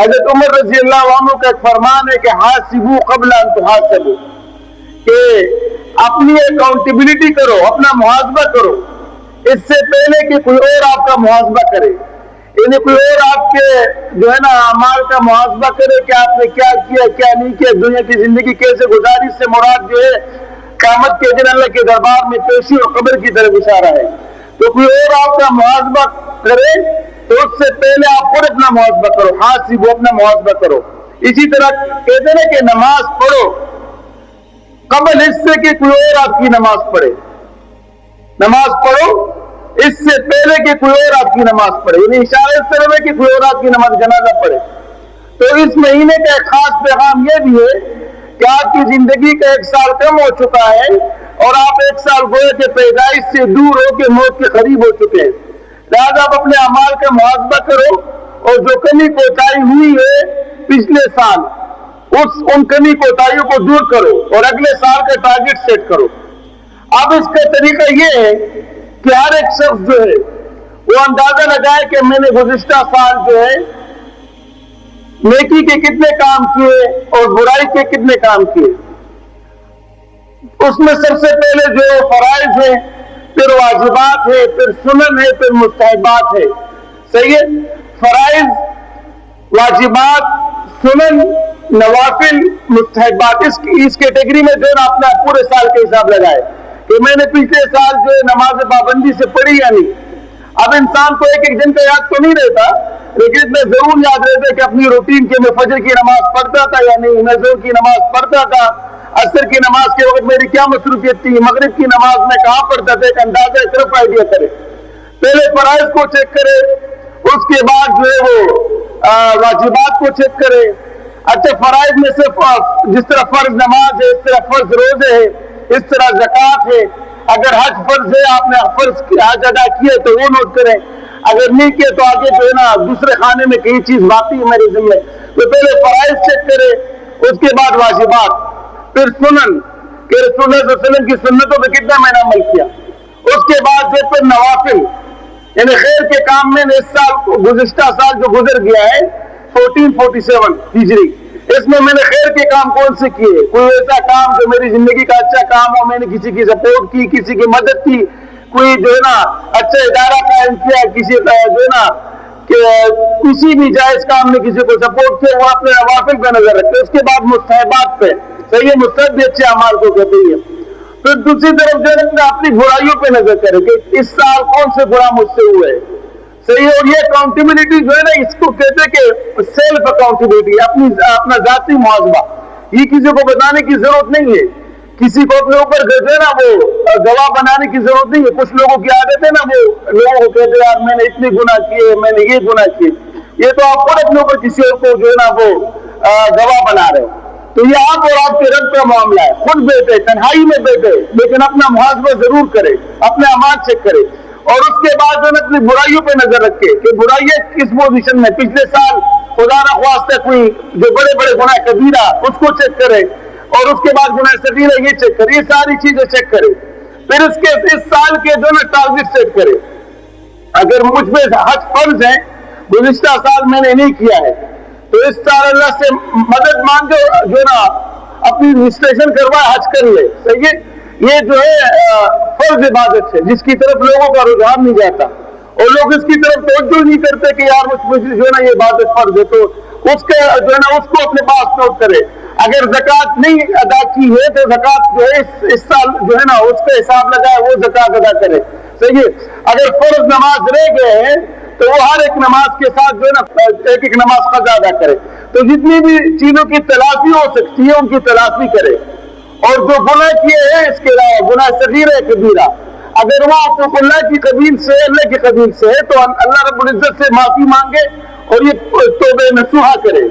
حضرت عمر رضی اللہ عنہ کا ایک فرمان ہے کہ حاسبو قبل ان تحاسبو، کہ اپنی اکاؤنٹیبلٹی کرو، اپنا محاسبہ کرو اس سے پہلے کہ کوئی اور آپ کا محاسبہ کرے، یعنی کوئی اور آپ کے جو ہے نا اعمال کا محاسبہ کرے کہ آپ نے کیا کیا کیا نہیں کیا، دنیا کی زندگی کیسے گزاری، اس سے مراد جو ہے قیامت کے دن اللہ کے دربار میں پیشی اور قبر کی طرف اشارہ ہے۔ تو کوئی اور آپ کا محاسبہ کرے تو اس سے پہلے آپ خود اپنا محاسبہ کرو، حاسبو، اپنا محاسبہ کرو۔ اسی طرح کہتے ہیں کہ نماز پڑھو قبل اس سے کہ کوئی اور آپ کی نماز پڑھے، نماز پڑھو اس سے پہلے کہ کوئی اور آپ کی نماز پڑھے، یعنی اشارہ اس طرح ہے کہ کوئی اور آپ کی نماز جنازہ پڑھے۔ تو اس مہینے کا ایک خاص پیغام یہ بھی ہے کہ آپ کی زندگی کا 1 سال کم ہو چکا ہے اور آپ 1 سال گویا کہ پیدائش سے دور ہو کے موت کے قریب ہو چکے ہیں، لہذا آپ اپنے اعمال کا محاسبہ کرو اور جو کمی کوتاہی ہوئی ہے پچھلے سال ان کمی کوتاہیوں کو دور کرو اور اگلے سال کا ٹارگٹ سیٹ کرو۔ اب اس کا طریقہ یہ ہے کہ ہر ایک شخص جو ہے وہ اندازہ لگائے کہ میں نے گزشتہ سال جو ہے نیکی کے کتنے کام کیے اور برائی کے کتنے کام کیے۔ اس میں سب سے پہلے جو فرائض ہیں، پھر واجبات ہے، پھر سنن ہے، پھر مستحبات ہے، صحیح ہے؟ فرائض، واجبات، سنن، نوافل، مستحبات، اس کیٹیگری میں جو ہے اپنا پورے سال کے حساب لگائے کہ میں نے پچھلے سال جو ہے نماز پابندی سے پڑھی یا نہیں۔ اب انسان کو ایک دن کا یاد تو نہیں رہتا، لیکن اتنا ضرور یاد رہتا کہ اپنی روٹین کے میں فجر کی نماز پڑھتا تھا یا نہیں، میں ظہر کی نماز پڑھتا تھا، عصر کی نماز کے وقت میری کیا مصروفیت تھی، مغرب کی نماز میں کہاں پڑھتا تھا، ایک اندازہ صرف آئیڈیا کرے۔ پہلے فرائض کو چیک کرے، اس کے بعد جو ہے وہ واجبات کو چیک کرے۔ اچھا، فرائض میں سے جس طرح فرض نماز ہے، اس طرح فرض روزے ہے، اس طرح زکوٰۃ ہے۔ اگر حج فرض ہے، آپ نے فرض حج ادا کیا تو وہ نوٹ کریں، اگر نہیں کیا تو آگے جو ہے نا دوسرے خانے میں کئی چیز باقی ہے میرے ذمہ، تو پہلے فرائض چیک کرے، اس کے بعد واجبات، پھر سنن کہ رسول اللہ صلی اللہ علیہ وسلم کی سنتوں پہ کتنا میں نے عمل کیا، اس کے بعد جو پھر نوافل، یعنی خیر کے کام میں اس سال گزشتہ سال جو گزر گیا ہے 1447 ہجری، اس میں نے خیر کے کام کون سے کیے، کوئی ایسا کام جو میری زندگی کا اچھا کام ہو، میں نے کسی کی سپورٹ کی، کسی کی مدد کی، کوئی جو ہے نا اچھا ادارہ قائم کیا، کسی جو ہے نا کہ کسی بھی جائز کام میں کسی کو سپورٹ کیا، وہ اپنے نوافل پہ نظر رکھتے۔ اس کے بعد مستحبات پہ، صحیح ہے، مستحب بھی اچھے اعمال کو کہتے ہیں۔ پھر دوسری طرف جو ہے اپنی برائیوں پہ نظر کرے کہ اس سال کون سے برا مجھ سے ہوئے، صحیح ہے۔ اور یہ اکاؤنٹیبلٹی جو ہے نا، اس کو کہتے ہیں کہ سیلف اکاؤنٹیبلٹی، اپنا ذاتی محاسبہ، یہ کسی کو بتانے کی ضرورت نہیں ہے، کسی کو اپنے اوپر جو ہے نا وہ گواہ بنانے کی ضرورت نہیں ہے۔ کچھ لوگوں کی عادت ہے نا، وہ لوگوں کو کہتے ہیں یار میں نے اتنے گناہ کیے، میں نے یہ گناہ کیے، یہ تو آپ خود اپنے اوپر کسی کو جو ہے نا وہ گواہ بنا رہے ہیں۔ تو یہ آپ اور آپ کے رب کا معاملہ ہے، خود بیٹھے تنہائی میں بیٹھے لیکن اپنا محاسبہ ضرور کرے، اپنے اعمال چیک کرے، اور اس کے بعد جو ہے اپنی برائیوں پہ نظر رکھے کہ برائیاں کس پوزیشن میں، پچھلے سال خدا نہ خواستہ کوئی جو بڑے بڑے گناہ کبیرہ اس کو چیک کرے، اور اس کے بعد گناہ صغیرہ یہ چیک کرے، یہ ساری چیزیں چیک کرے۔ پھر اس سال کے جو ہے ٹارگٹ سیٹ کرے، اگر مجھ پہ حج فرض ہے، گزشتہ سال میں نے نہیں کیا ہے، تو اس سال اللہ سے مدد مانگے، جو نا اپنی رجسٹریشن کروائے، حج کر لے، صحیح ہے۔ یہ جو ہے فرض عبادت ہے جس کی طرف لوگوں کا رجحان نہیں جاتا، اور لوگ اس کی طرف توجہ نہیں کرتے کہ یار مجھ جو ہے نا یہ عبادت فرض ہے، تو اس کے جو ہے نا اس کو اپنے پاس نوٹ کرے۔ اگر زکوٰۃ نہیں ادا کی ہے تو زکوٰۃ جو ہے اس سال جو ہے نا اس کا حساب لگائے، وہ زکوٰۃ ادا کرے، صحیح ہے۔ اگر فرض نماز رہ گئے ہیں تو وہ ہر ایک نماز کے ساتھ جو ہے نا ایک ایک نماز قضا ادا کرے۔ تو جتنی بھی چیزوں کی تلافی ہو سکتی ہے ان کی تلافی کرے، اور جو گناہ کیے ہیں اس کے علاوہ گناہ صغیرہ کبیرہ، اگر وہ حقوق اللہ کی قبیل سے، اللہ کی قبیل سے ہے، تو اللہ رب العزت سے معافی مانگے اور یہ توبہ نصوحہ کرے۔